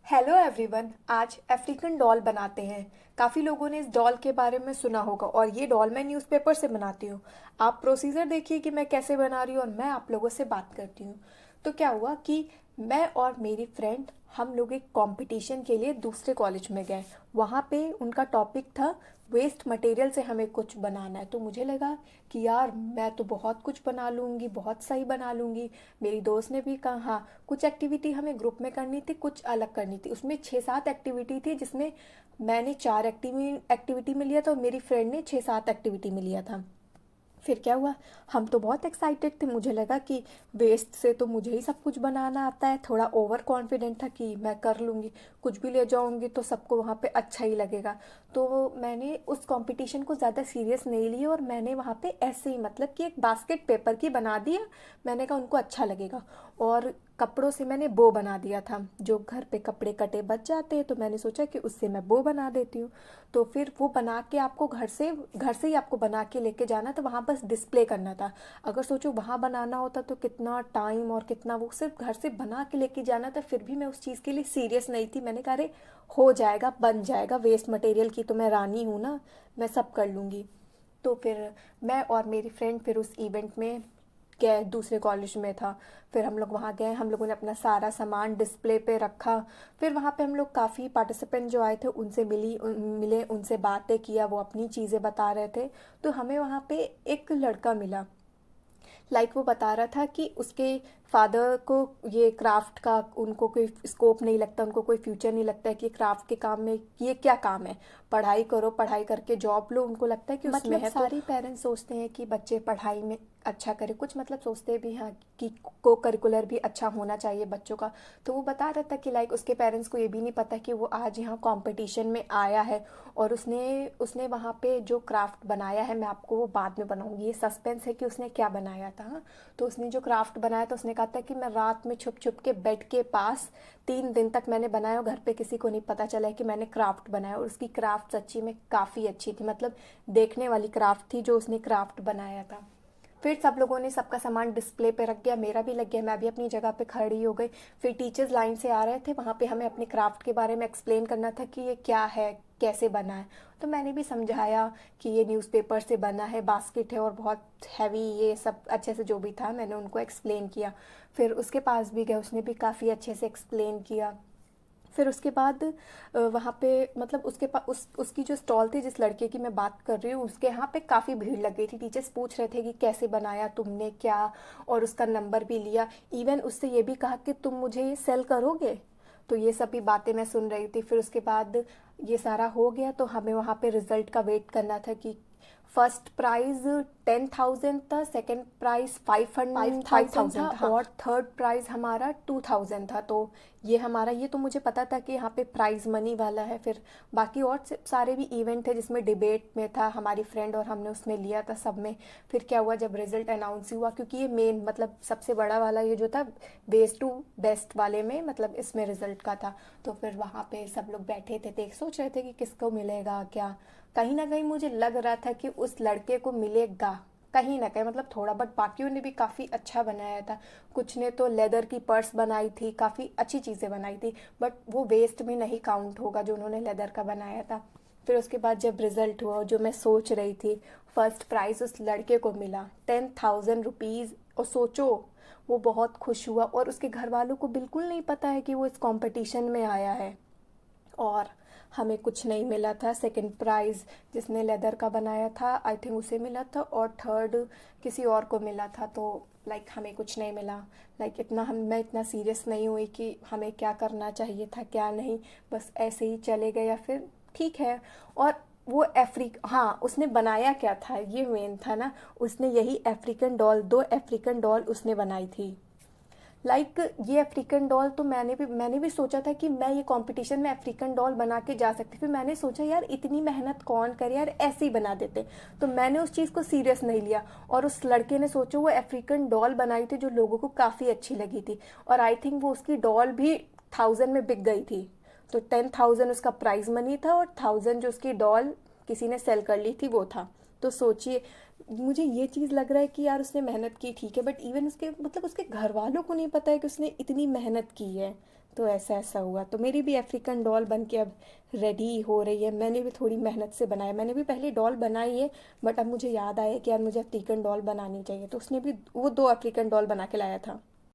Hello everyone. आज African doll बनाते हैं। काफ़ी लोगों ने इस डॉल के बारे में सुना होगा और ये डॉल मैं न्यूज़पेपर से बनाती हूँ। आप प्रोसीजर देखिए कि मैं कैसे बना रही हूँ और मैं आप लोगों से बात करती हूँ। तो क्या हुआ कि मैं और मेरी फ्रेंड हम लोग एक कंपटीशन के लिए दूसरे कॉलेज में गए। वहाँ पे उनका टॉपिक था वेस्ट मटेरियल से हमें कुछ बनाना है। तो मुझे लगा कि यार मैं तो बहुत कुछ बना लूँगी, बहुत सही बना लूँगी। मेरी दोस्त ने भी कहा हाँ, कुछ एक्टिविटी हमें ग्रुप में करनी थी, कुछ अलग करनी थी। उसमें 6-7 एक्टिविटी थी, जिसमें मैंने 4 एक्टिविटी में लिया था और मेरी फ्रेंड ने 6-7 एक्टिविटी में लिया था। फिर क्या हुआ, हम तो बहुत एक्साइटेड थे। मुझे लगा कि वेस्ट से तो मुझे ही सब कुछ बनाना आता है। थोड़ा ओवर कॉन्फिडेंट था कि मैं कर लूँगी, कुछ भी ले जाऊँगी तो सबको वहाँ पे अच्छा ही लगेगा। तो मैंने उस कंपटीशन को ज़्यादा सीरियस नहीं लिया और मैंने वहाँ पे ऐसे ही मतलब कि एक बास्केट पेपर की बना दिया। मैंने कहा उनको अच्छा लगेगा। और कपड़ों से मैंने बो बना दिया था। जो घर पे कपड़े कटे बच जाते हैं तो मैंने सोचा कि उससे मैं बो बना देती हूँ। तो फिर वो बना के आपको घर से ही आपको बना के लेके जाना था, वहाँ बस डिस्प्ले करना था। अगर सोचो वहाँ बनाना होता तो कितना टाइम और कितना, वो सिर्फ घर से बना के लेके जाना था। फिर भी मैं उस चीज़ के लिए सीरियस नहीं थी। मैंने कहा अरे हो जाएगा, बन जाएगा, वेस्ट मटेरियल की तो मैं रानी हूँ ना, मैं सब कर लूँगी। तो फिर मैं और मेरी फ्रेंड फिर उस इवेंट में गए, दूसरे कॉलेज में था। फिर हम लोग वहाँ गए, हम लोगों ने अपना सारा सामान डिस्प्ले पे रखा। फिर वहाँ पे हम लोग काफ़ी पार्टिसिपेंट जो आए थे उनसे मिले, उनसे बातें किया, वो अपनी चीज़ें बता रहे थे। तो हमें वहाँ पे एक लड़का मिला। वो बता रहा था कि उसके फादर को ये क्राफ्ट का उनको कोई स्कोप नहीं लगता, उनको कोई फ्यूचर नहीं लगता है कि क्राफ्ट के काम में ये क्या काम है। पढ़ाई करो, पढ़ाई करके जॉब लो, उनको लगता है कि उसमें मतलब है। सारी पेरेंट्स सोचते हैं कि बच्चे पढ़ाई में अच्छा करे, कुछ मतलब सोचते भी हैं कि को करिकुलर भी अच्छा होना चाहिए बच्चों का। तो वो बता रहा था कि उसके पेरेंट्स को ये भी नहीं पता कि वो आज यहाँ कंपटीशन में आया है। और उसने उसने वहाँ पे जो क्राफ्ट बनाया है, मैं आपको वो बाद में बनाऊंगी, ये सस्पेंस है कि उसने क्या बनाया था। तो उसने जो क्राफ्ट बनाया था, उसने कहा था कि मैं रात में छुप छुप के बेड के पास 3 दिन तक मैंने बनाया, घर पे किसी को नहीं पता चला है कि मैंने क्राफ्ट बनाया। और उसकी क्राफ्ट सच्ची में काफ़ी अच्छी थी, मतलब देखने वाली क्राफ्ट थी जो उसने क्राफ्ट बनाया था। फिर सब लोगों ने सबका सामान डिस्प्ले पे रख गया, मेरा भी लग गया, मैं भी अपनी जगह पे खड़ी हो गई। फिर टीचर्स लाइन से आ रहे थे, वहाँ पे हमें अपने क्राफ्ट के बारे में एक्सप्लेन करना था कि ये क्या है, कैसे बना है। तो मैंने भी समझाया कि ये न्यूज़पेपर से बना है, बास्केट है और बहुत हैवी, ये सब अच्छे से जो भी था मैंने उनको एक्सप्लेन किया। फिर उसके पास भी गए, उसने भी काफ़ी अच्छे से एक्सप्लेन किया। फिर उसके बाद वहाँ पे मतलब उसके पास उसकी जो स्टॉल थी, जिस लड़के की मैं बात कर रही हूँ, उसके यहाँ पे काफ़ी भीड़ लग गई थी। टीचर्स पूछ रहे थे कि कैसे बनाया तुमने, क्या, और उसका नंबर भी लिया। इवन उससे ये भी कहा कि तुम मुझे ये सेल करोगे। तो ये सभी बातें मैं सुन रही थी। फिर उसके बाद ये सारा हो गया तो हमें वहाँ पे रिजल्ट का वेट करना था कि फर्स्ट प्राइज 10,000 था, सेकंड प्राइज 5,000 था, हाँ, और थर्ड प्राइज हमारा 2,000 था। तो ये हमारा, ये तो मुझे पता था कि यहाँ पे प्राइज मनी वाला है। फिर बाकी और सारे भी इवेंट थे जिसमें डिबेट में था, हमारी फ्रेंड और हमने उसमें लिया था सब में। फिर क्या हुआ, जब रिजल्ट अनाउंस हुआ, क्योंकि ये मेन मतलब सबसे बड़ा वाला ये जो था बेस्ट टू बेस्ट वाले में, मतलब इसमें रिजल्ट का था। तो फिर वहाँ पे सब लोग बैठे थे, देख सोच रहे थे कि किसको मिलेगा क्या। कहीं ना कहीं मुझे लग रहा था कि उस लड़के को मिलेगा, कहीं ना कहीं मतलब थोड़ा, बट बाकियों ने भी काफ़ी अच्छा बनाया था। कुछ ने तो लेदर की पर्स बनाई थी, काफ़ी अच्छी चीज़ें बनाई थी। बट वो वेस्ट में नहीं काउंट होगा जो उन्होंने लेदर का बनाया था। फिर उसके बाद जब रिजल्ट हुआ, जो मैं सोच रही थी, फर्स्ट प्राइज़ उस लड़के को मिला 10,000 रुपीज़। और सोचो, वो बहुत खुश हुआ और उसके घर वालों को बिल्कुल नहीं पता है कि वो इस कंपटीशन में आया है। और हमें कुछ नहीं मिला था। सेकंड प्राइज़ जिसने लेदर का बनाया था, आई थिंक उसे मिला था, और थर्ड किसी और को मिला था। तो हमें कुछ नहीं मिला। इतना हम मैं इतना सीरियस नहीं हुई कि हमें क्या करना चाहिए था क्या नहीं, बस ऐसे ही चले गए, या फिर ठीक है। और वो हाँ, उसने बनाया क्या था ये मेन था ना। उसने यही अफ्रीकन डॉल, 2 अफ्रीकन डॉल उसने बनाई थी। ये अफ्रीकन डॉल तो मैंने भी सोचा था कि मैं ये कंपटीशन में अफ्रीकन डॉल बना के जा सकती। फिर मैंने सोचा यार इतनी मेहनत कौन करे यार, ऐसे ही बना देते। तो मैंने उस चीज़ को सीरियस नहीं लिया। और उस लड़के ने सोचो वो अफ्रीकन डॉल बनाई थी जो लोगों को काफ़ी अच्छी लगी थी। और आई थिंक वो उसकी डॉल भी 1,000 में बिक गई थी। तो 10,000 उसका प्राइज मनी था और 1,000 जो उसकी डॉल किसी ने सेल कर ली थी वो था। तो सोचिए, मुझे ये चीज़ लग रहा है कि यार उसने मेहनत की ठीक है, बट इवन उसके मतलब उसके घर वालों को नहीं पता है कि उसने इतनी मेहनत की है। तो ऐसा ऐसा हुआ, तो मेरी भी अफ्रीकन डॉल बन के अब रेडी हो रही है। मैंने भी थोड़ी मेहनत से बनाया, मैंने भी पहले डॉल बनाई है, बट अब मुझे याद आया कि यार मुझे अफ्रीकन डॉल बनानी चाहिए, तो उसने भी वो 2 अफ्रीकन डॉल बना के लाया था।